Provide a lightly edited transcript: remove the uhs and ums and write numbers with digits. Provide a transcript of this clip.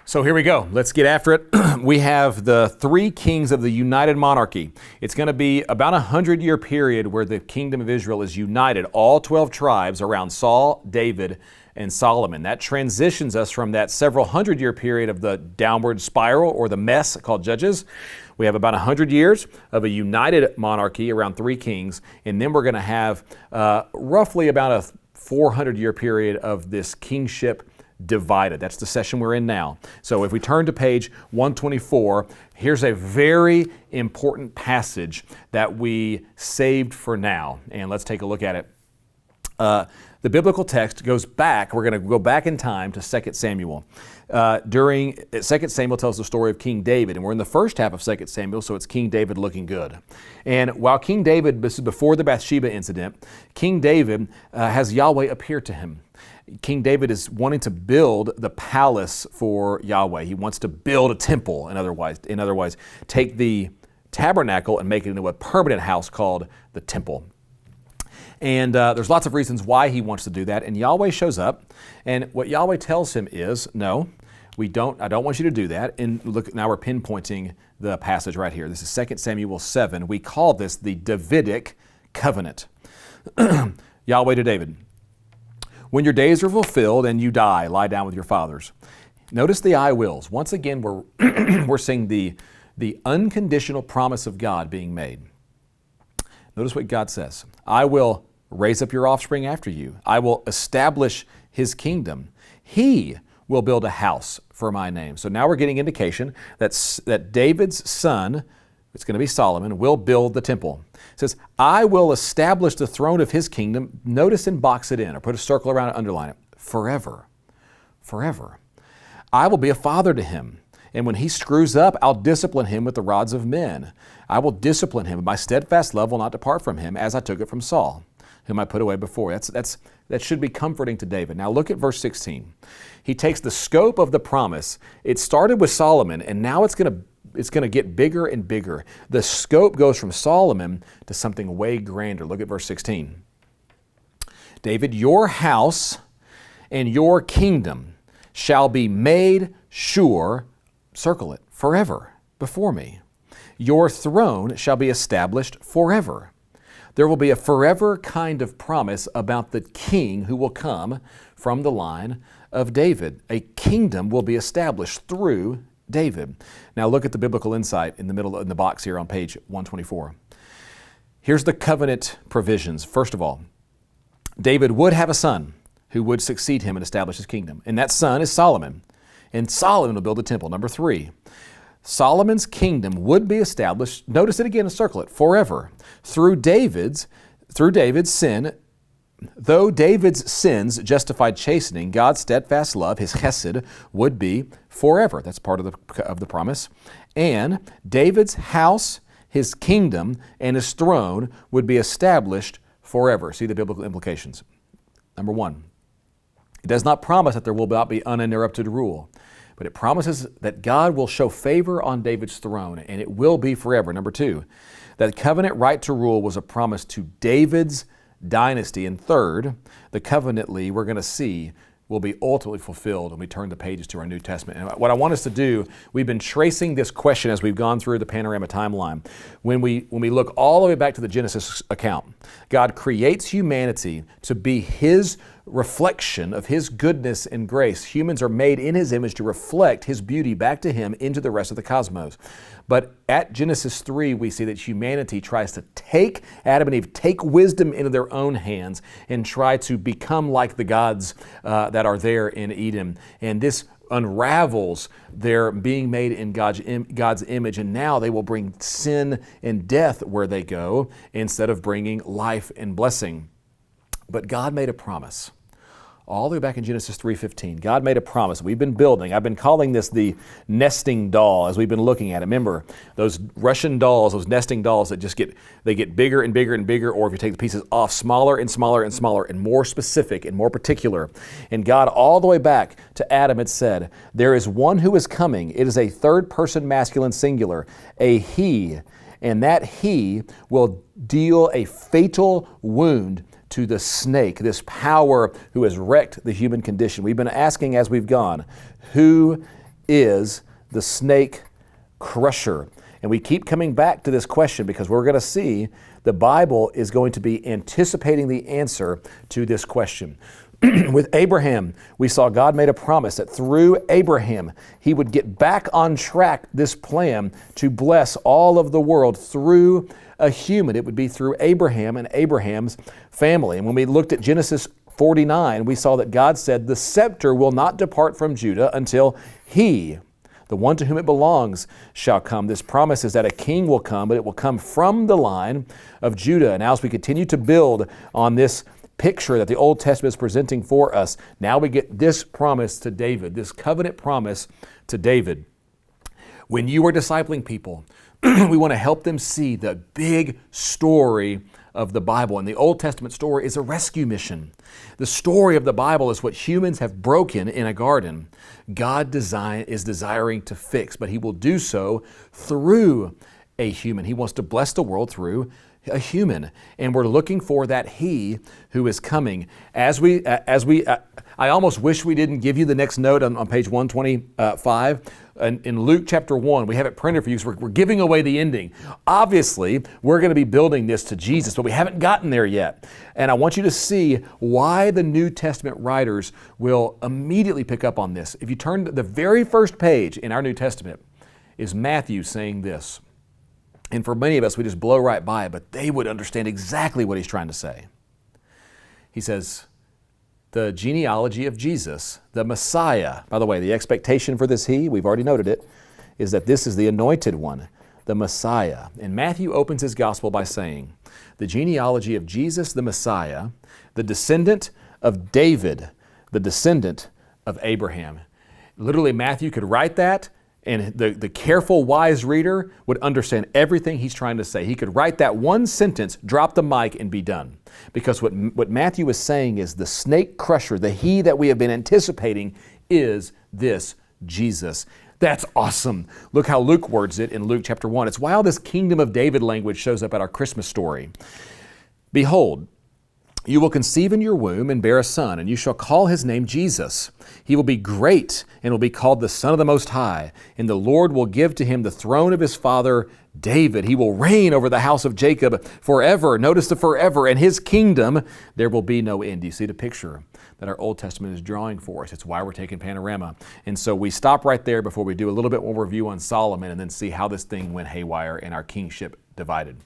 So here we go. Let's get after it. We have the three kings of the united monarchy. It's going to be about a 100-year period where the kingdom of Israel is united, all 12 tribes around Saul, David, and Solomon. That transitions us from that several 100-year period of the downward spiral or the mess called Judges. We have about 100 years of a united monarchy around three kings, and then we're going to have roughly about a 400-year period of this kingship divided. That's the session we're in now. So if we turn to page 124, here's a very important passage that we saved for now. And let's take a look at it. The biblical text goes back. We're going to go back in time to 2 Samuel. 2 Samuel tells the story of King David, and we're in the first half of 2 Samuel, so it's King David looking good. And while King David, this is before the Bathsheba incident, King David has Yahweh appear to him. King David is wanting to build the palace for Yahweh. He wants to build a temple, in other words, take the tabernacle and make it into a permanent house called the temple. And there's lots of reasons why he wants to do that. And Yahweh shows up, and what Yahweh tells him is, no, I don't want you to do that. And look, now we're pinpointing the passage right here. This is 2 Samuel 7. We call this the Davidic covenant. Yahweh to David. When your days are fulfilled and you die, lie down with your fathers. Notice the I wills. Once again, we're seeing the unconditional promise of God being made. Notice what God says. I will raise up your offspring after you. I will establish his kingdom. He will build a house for my name. So now we're getting indication that David's son, it's going to be Solomon, will build the temple. It says, I will establish the throne of his kingdom. Notice and box it in, or put a circle around it, underline it. Forever. Forever. I will be a father to him. And when he screws up, I'll discipline him with the rods of men. I will discipline him, and my steadfast love will not depart from him, as I took it from Saul, whom I put away before. That should be comforting to David. Now look at verse 16. He takes the scope of the promise. It started with Solomon, and now it's going to get bigger and bigger. The scope goes from Solomon to something way grander. Look at verse 16. David, your house and your kingdom shall be made sure, circle it, forever before me. Your throne shall be established forever. There will be a forever kind of promise about the king who will come from the line of David. A kingdom will be established through David. Now look at the biblical insight in the middle in the box here on page 124. Here's the covenant provisions. First of all, David would have a son who would succeed him and establish his kingdom. And that son is Solomon. And Solomon will build the temple. Number 3, Solomon's kingdom would be established, notice it again and circle it, forever. Through David's sin, though David's sins justified chastening, God's steadfast love, his chesed, would be forever. That's part of the promise. And David's house, his kingdom, and his throne would be established forever. See the biblical implications. Number 1, it does not promise that there will not be uninterrupted rule, but it promises that God will show favor on David's throne, and it will be forever. Number 2, that covenant right to rule was a promise to David's dynasty. And third, the covenantly we're going to see will be ultimately fulfilled when we turn the pages to our New Testament. And what I want us to do, we've been tracing this question as we've gone through the Panorama timeline. When we look all the way back to the Genesis account, God creates humanity to be his reflection of his goodness and grace. Humans are made in his image to reflect his beauty back to him into the rest of the cosmos. But at Genesis 3, we see that humanity tries to take Adam and Eve, take wisdom into their own hands and try to become like the gods that are there in Eden. And this unravels their being made in God's image, and now they will bring sin and death where they go instead of bringing life and blessing. But God made a promise. All the way back in Genesis 3:15, God made a promise. We've been building. I've been calling this the nesting doll as we've been looking at it. Remember, those Russian dolls, those nesting dolls that just get bigger and bigger and bigger, or if you take the pieces off, smaller and smaller and smaller and more specific and more particular. And God, all the way back to Adam, had said, there is one who is coming. It is a third person masculine singular, a he, and that he will deal a fatal wound to the snake, this power who has wrecked the human condition. We've been asking as we've gone, who is the snake crusher? And we keep coming back to this question because we're going to see the Bible is going to be anticipating the answer to this question. With Abraham, we saw God made a promise that through Abraham, he would get back on track this plan to bless all of the world through a human. It would be through Abraham and Abraham's family. And when we looked at Genesis 49, we saw that God said, the scepter will not depart from Judah until he, the one to whom it belongs, shall come. This promise is that a king will come, but it will come from the line of Judah. And as we continue to build on this picture that the Old Testament is presenting for us, now we get this promise to David, this covenant promise to David. When you are discipling people, we want to help them see the big story of the Bible. And the Old Testament story is a rescue mission. The story of the Bible is what humans have broken in a garden. God is desiring to fix, but he will do so through a human. He wants to bless the world through a human, and we're looking for that he who is coming. I almost wish we didn't give you the next note on page 125. In Luke chapter 1, we have it printed for you, so we're giving away the ending. Obviously, we're going to be building this to Jesus, but we haven't gotten there yet. And I want you to see why the New Testament writers will immediately pick up on this. If you turn to the very first page in our New Testament, is Matthew saying this. And for many of us, we just blow right by it, but they would understand exactly what he's trying to say. He says, the genealogy of Jesus, the Messiah. By the way, the expectation for this he, we've already noted it, is that this is the anointed one, the Messiah. And Matthew opens his gospel by saying, the genealogy of Jesus, the Messiah, the descendant of David, the descendant of Abraham. Literally, Matthew could write that, and the careful, wise reader would understand everything he's trying to say. He could write that one sentence, drop the mic, and be done. Because what Matthew is saying is the snake crusher, the he that we have been anticipating, is this Jesus. That's awesome. Look how Luke words it in Luke chapter 1. It's why all this kingdom of David language shows up at our Christmas story. Behold, you will conceive in your womb and bear a son, and you shall call his name Jesus. He will be great and will be called the Son of the Most High. And the Lord will give to him the throne of his father David. He will reign over the house of Jacob forever. Notice the forever. And his kingdom, there will be no end. Do you see the picture that our Old Testament is drawing for us? It's why we're taking Panorama. And so we stop right there before we do a little bit more review on Solomon and then see how this thing went haywire and our kingship divided.